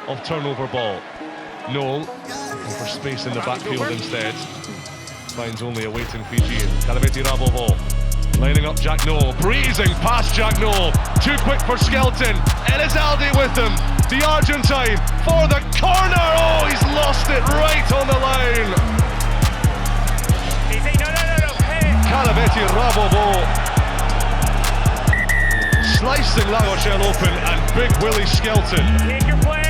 of turnover ball. Noel, looking for space in the backfield instead. Finds only a waiting Fijian. Kalaveti Rabovo lining up Jack Noel, breezing past Jack Noel. Too quick for Skelton. Elizalde with him. The Argentine for the corner. Oh, he's lost it right on the line. Easy, no. Hey. Kalaveti Rabovo slicing La Rochelle open, and Big Willie Skelton. Take your players.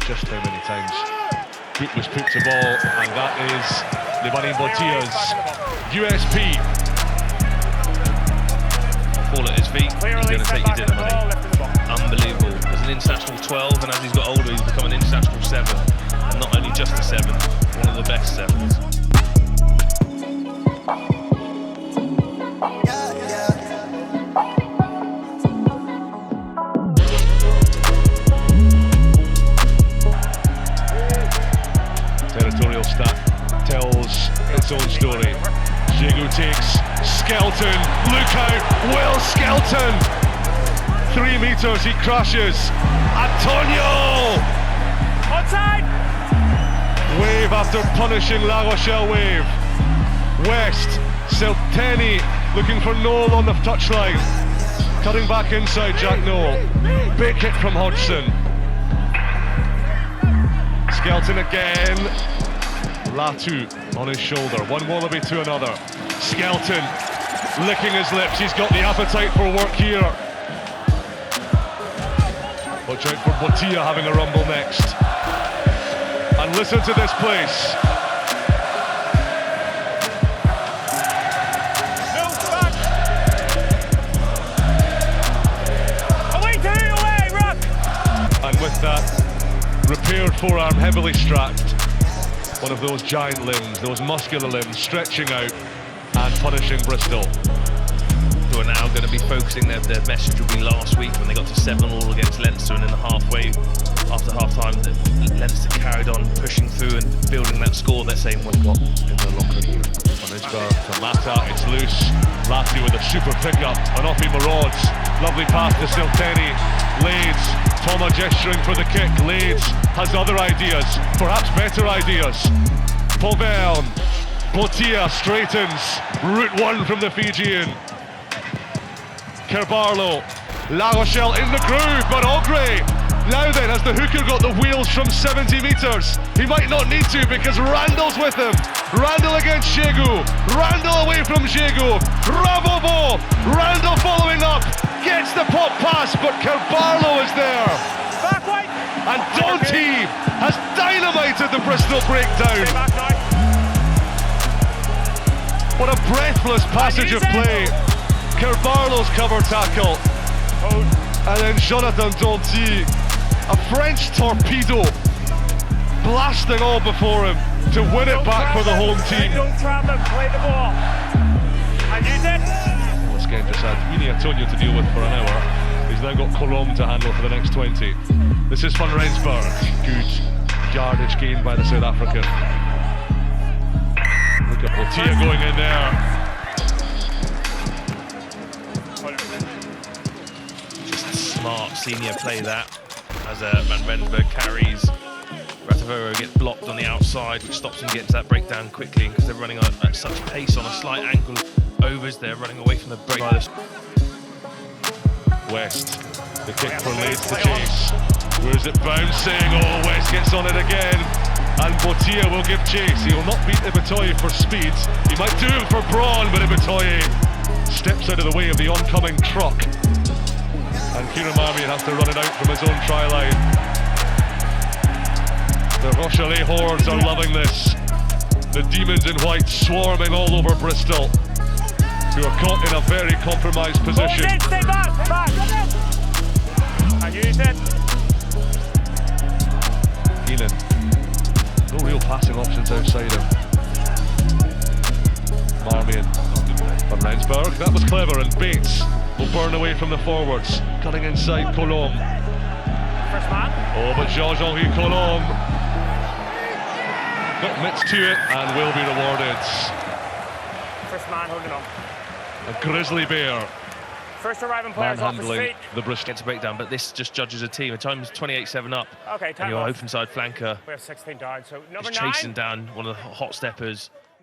Just how many times Boot was put to ball, and that is Levani Botia's USP. Fall at his feet, he's going to take you dinner money. Unbelievable. As an international 12, and as he's got older, he's become an international 7. And not only just a 7, one of the best 7s. Territorial stat tells its own story. Jegu takes Skelton, look out, Will Skelton! 3 meters, he crashes. Antonio! Onside! Wave after punishing La Rochelle wave. West, Selteni looking for Noel on the touchline. Cutting back inside Jack Noel. Big hit from Hodgson. Skelton again. Latu on his shoulder. One wallaby to another. Skelton licking his lips. He's got the appetite for work here. Watch out for Botia having a rumble next. And listen to this place. And with that repaired forearm heavily strapped, one of those giant limbs, those muscular limbs stretching out and punishing Bristol. Who are now going to be focusing, their message will be last week when they got to 7-all against Leinster, and in the after half-time, Leinster carried on pushing through and building that score. They're saying what got in the locker room. Manisba to Mata, it's loose. Latu with a super pickup, Anopi Marauds, lovely pass to Silteni, Lades, Toma gesturing for the kick. Lades has other ideas, perhaps better ideas. Povern, Botia straightens, route 1 from the Fijian. Kerbarlo, La Rochelle in the groove, but Ogre, now then, has the hooker got the wheels from 70 metres? He might not need to because Randall's with him. Randall against Jegu, Randall away from Jegu, Rabovo, Randall following up, gets the pop pass, but Kerbarlo is there. Back white. And Donty has dynamited the Bristol breakdown. What a breathless passage of play. Kerbarlo's cover tackle. And then Jonathan Donty, a French torpedo, blasting all before him to win it back for the home team. Don't trap them, play the ball. And use it. This game just had Ini Antonio to deal with for an hour. He's now got Corom to handle for the next 20. This is Van Rensburg. Good yardage gained by the South African. Look at Botia going in there. Just smart senior play that, as Van Rensburg carries. Ratavoro gets blocked on the outside, which stops him getting to that breakdown quickly, because they're running at such pace on a slight angle overs. They're running away from the break. West, the kick for Lades to chase. Where's it bouncing? Oh, West gets on it again. And Botia will give chase. He will not beat Ibitoye for speed. He might do it for brawn, but Ibitoye steps out of the way of the oncoming truck. And Kiramami has to run it out from his own try line. The Rochelet hordes are loving this. The demons in white swarming all over Bristol, who are caught in a very compromised position. Stay back, stay back. distance outside him. Marmion. Van Rensburg, that was clever, and Bates will burn away from the forwards. Cutting inside Colombe. First man. Oh, but Jean-Henri Colombe admits to it and will be rewarded. First man holding on. A grizzly bear First arriving players off his manhandling feet. the Bristol. Gets a breakdown, but this just judges a team. The time's 28-7 up. Okay, And time your off. open side flanker We have 16 down, so number is 9. chasing down one of the hot steppers.